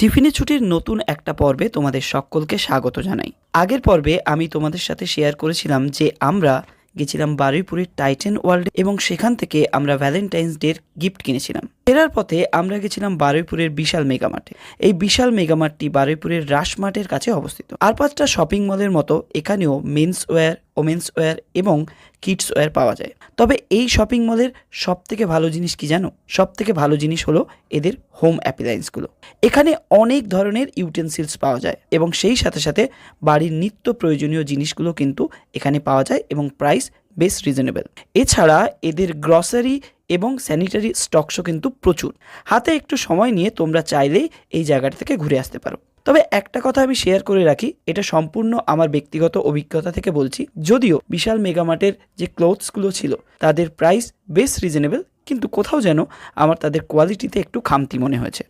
টিফিনে ছুটির নতুন একটা পর্বে তোমাদের সকলকে স্বাগত জানাই। আগের পর্বে আমি তোমাদের সাথে শেয়ার করেছিলাম যে আমরা গেছিলাম বারুইপুরের টাইটান ওয়ার্ল্ডে এবং সেখান থেকে আমরা ভ্যালেন্টাইন্স ডের গিফট কিনেছিলাম। ফেরার পথে আমরা গেছিলাম বারুইপুরের বিশাল মেগামার্টে। এই বিশাল মেগামার্টটি বারুইপুরের রাসমার্টের কাছে অবস্থিত। আর 5টা শপিং মলের মতো এখানেও মেন্স ওয়্যার, ওমেন্স ওয়্যার এবং কিডস ওয়্যার পাওয়া যায়। তবে এই শপিং মলের সব থেকে ভালো জিনিস কি জানো? সব থেকে ভালো জিনিস হলো এদের হোম অ্যাপ্লায়েন্সগুলো। এখানে অনেক ধরনের ইউটেন্সিলস পাওয়া যায় এবং সেই সাথে সাথে বাড়ির নিত্য প্রয়োজনীয় জিনিসগুলো কিন্তু এখানে পাওয়া যায় এবং প্রাইস বেশ রিজনেবল। এছাড়া এদের গ্রসারি এবং স্যানিটারি স্টকসও কিন্তু প্রচুর। হাতে একটু সময় নিয়ে তোমরা চাইলেই এই জায়গাটা থেকে ঘুরে আসতে পারো। তবে একটা কথা আমি শেয়ার করে রাখি, এটা সম্পূর্ণ আমার ব্যক্তিগত অভিজ্ঞতা থেকে বলছি। যদিও বিশাল মেগামার্টের যে ক্লোথসগুলো ছিল তাদের প্রাইস বেশ রিজনেবল, কিন্তু কোথাও যেন আমার তাদের কোয়ালিটিতে একটু খামতি মনে হয়েছে।